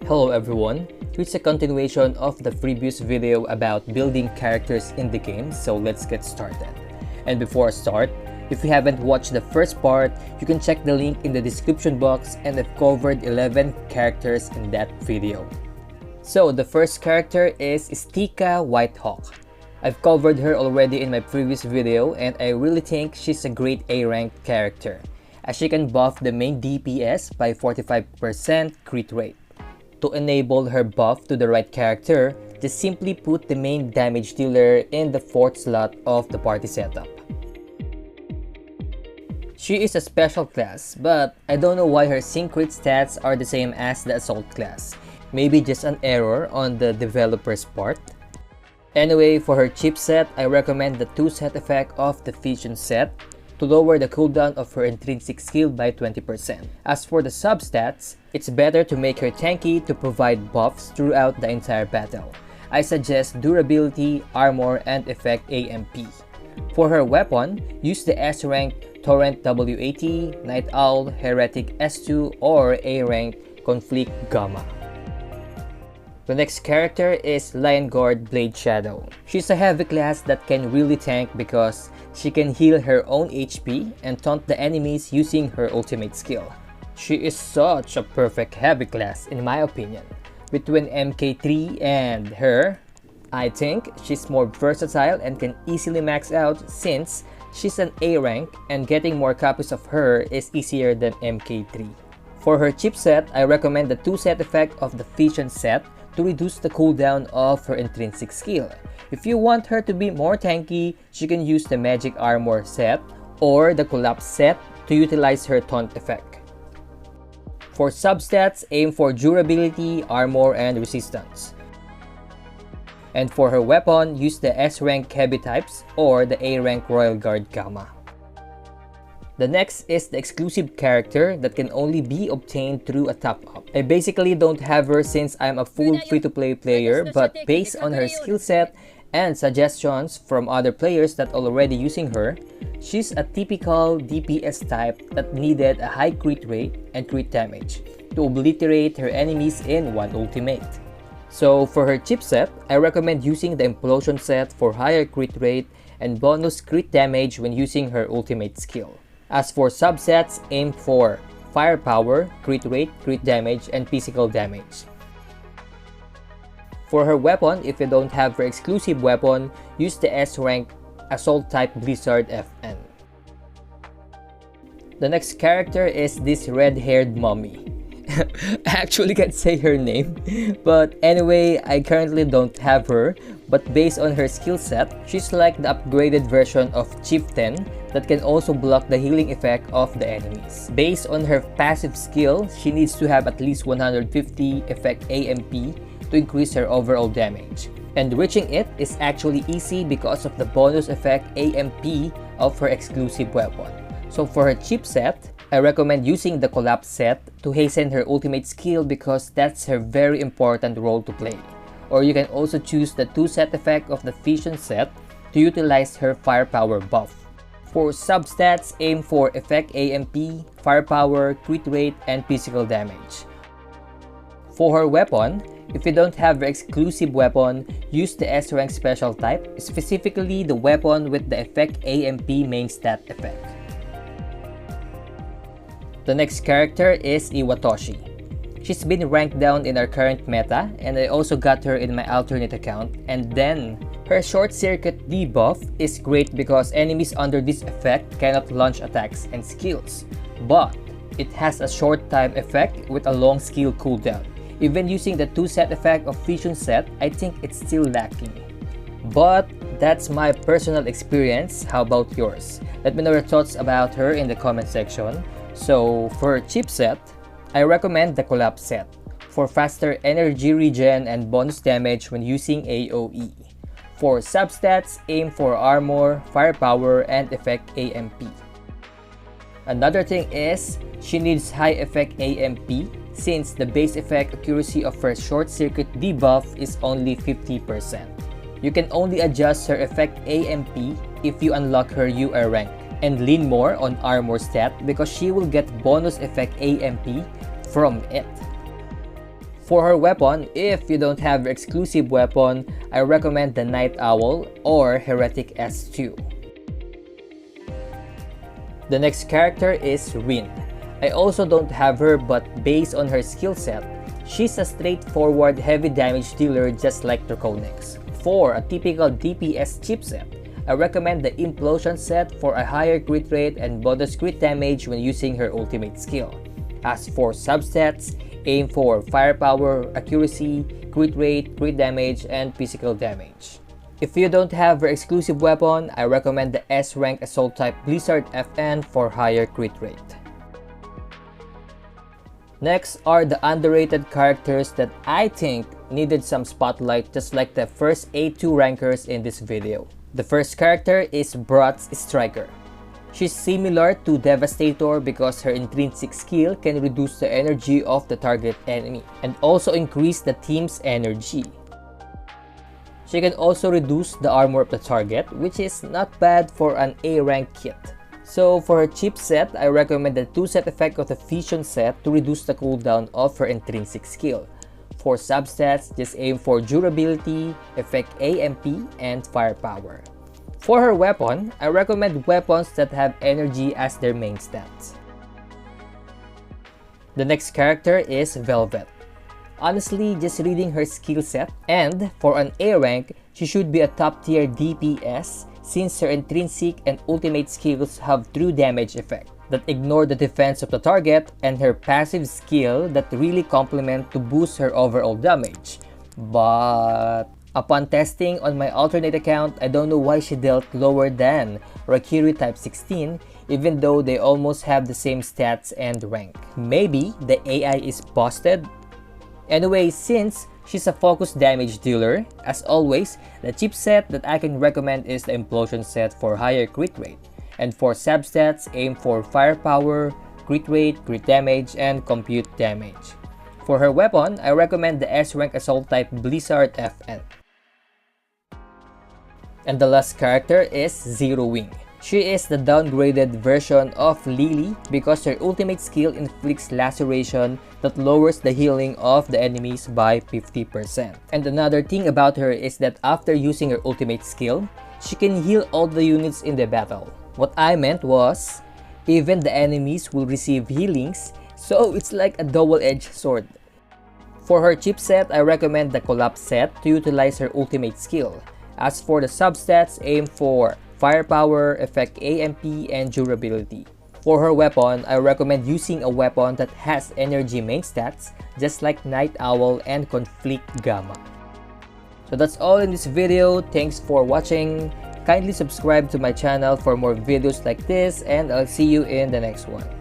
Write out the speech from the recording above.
Hello everyone, here's a continuation of the previous video about building characters in the game, so let's get started. And before I start, if you haven't watched the first part, you can check the link in the description box, and I've covered 11 characters in that video. So the first character is Stikka Whitehawk. I've covered her already in my previous video, and I really think she's a great A rank character, as she can buff the main DPS by 45% crit rate. To enable her buff to the right character, just simply put the main damage dealer in the 4th slot of the party setup. She is a special class, but I don't know why her sync crit stats are the same as the assault class. Maybe just an error on the developer's part. Anyway, for her chipset, I recommend the 2-set effect of the Fusion set to lower the cooldown of her intrinsic skill by 20%. As for the substats, it's better to make her tanky to provide buffs throughout the entire battle. I suggest durability, armor, and effect AMP. For her weapon, use the S-rank Torrent W80, Night Owl, Heretic S2, or A-rank Conflict Gamma. The next character is Lionguard Blade Shadow. She's a heavy class that can really tank because she can heal her own HP and taunt the enemies using her ultimate skill. She is such a perfect heavy class in my opinion. Between MK3 and her, I think she's more versatile and can easily max out since she's an A rank and getting more copies of her is easier than MK3. For her chipset, I recommend the 2-set effect of the Fusion set to reduce the cooldown of her intrinsic skill. If you want her to be more tanky, she can use the Magic Armor set or the Collapse set to utilize her taunt effect. For substats, aim for durability, armor, and resistance. And for her weapon, use the S-rank heavy types or the A-rank Royal Guard Gamma. The next is the exclusive character that can only be obtained through a top-up. I basically don't have her since I'm a full free-to-play player, but based on her skill set and suggestions from other players that already using her, she's a typical DPS type that needed a high crit rate and crit damage to obliterate her enemies in one ultimate. So for her chipset, I recommend using the Implosion set for higher crit rate and bonus crit damage when using her ultimate skill. As for subsets, aim for firepower, crit rate, crit damage, and physical damage. For her weapon, if you don't have her exclusive weapon, use the S-rank Assault type Blizzard FN. The next character is this red-haired mummy. I actually can't say her name, but anyway, I currently don't have her, but based on her skill set, she's like the upgraded version of Chieftain that can also block the healing effect of the enemies. Based on her passive skill, she needs to have at least 150 effect AMP to increase her overall damage. And reaching it is actually easy because of the bonus effect AMP of her exclusive weapon. So for her chipset, I recommend using the Collapse set to hasten her ultimate skill because that's her very important role to play. Or you can also choose the 2-set effect of the Fusion set to utilize her firepower buff. For substats, aim for effect AMP, firepower, crit rate, and physical damage. For her weapon, if you don't have her exclusive weapon, use the S-rank special type, specifically the weapon with the effect AMP main stat effect. The next character is Iwatoshi. She's been ranked down in our current meta, and I also got her in my alternate account. And then, her short circuit debuff is great because enemies under this effect cannot launch attacks and skills. But, it has a short time effect with a long skill cooldown. Even using the 2-set effect of Fusion set, I think it's still lacking. But, that's my personal experience. How about yours? Let me know your thoughts about her in the comment section. So, for her chipset, I recommend the Collapse set for faster energy regen and bonus damage when using AoE. For substats, aim for armor, firepower, and effect AMP. Another thing is, she needs high effect AMP since the base effect accuracy of her short circuit debuff is only 50%. You can only adjust her effect AMP if you unlock her UR rank, and lean more on armor stat because she will get bonus effect AMP from it. For her weapon, if you don't have your exclusive weapon, I recommend the Night Owl or Heretic S2. The next character is Rhine. I also don't have her, but based on her skill set, she's a straightforward heavy damage dealer just like Draconics. For a typical DPS chipset, I recommend the Implosion set for a higher crit rate and bonus crit damage when using her ultimate skill. As for substats, aim for firepower, accuracy, crit rate, crit damage, and physical damage. If you don't have her exclusive weapon, I recommend the S-Rank Assault type Blizzard FN for higher crit rate. Next are the underrated characters that I think needed some spotlight, just like the first 8-2 rankers in this video. The first character is Bratz Stryker. She's similar to Devastator because her intrinsic skill can reduce the energy of the target enemy and also increase the team's energy. She can also reduce the armor of the target, which is not bad for an A-rank kit. So for her chipset, I recommend the 2-set effect of the Fusion set to reduce the cooldown of her intrinsic skill. For substats, just aim for durability, effect AMP, and firepower. For her weapon, I recommend weapons that have energy as their main stats. The next character is Velvet. Honestly, just reading her skill set, and for an A rank, she should be a top tier DPS since her intrinsic and ultimate skills have true damage effect that ignore the defense of the target and her passive skill that really complement to boost her overall damage. But upon testing on my alternate account, I don't know why she dealt lower than Rakiri type 16 even though they almost have the same stats and rank. Maybe the AI is busted? Anyway, since she's a focused damage dealer, as always, the chipset that I can recommend is the Implosion set for higher crit rate. And for substats, aim for firepower, crit rate, crit damage, and compute damage. For her weapon, I recommend the S-Rank Assault type Blizzard FN. And the last character is Zero-Wing. She is the downgraded version of Lily because her ultimate skill inflicts laceration that lowers the healing of the enemies by 50%. And another thing about her is that after using her ultimate skill, she can heal all the units in the battle. What I meant was, even the enemies will receive healings, so it's like a double-edged sword. For her chipset, I recommend the Collapse set to utilize her ultimate skill. As for the substats, aim for firepower, effect AMP, and durability. For her weapon, I recommend using a weapon that has energy main stats, just like Night Owl and Conflict Gamma. So that's all in this video. Thanks for watching. Kindly subscribe to my channel for more videos like this, and I'll see you in the next one.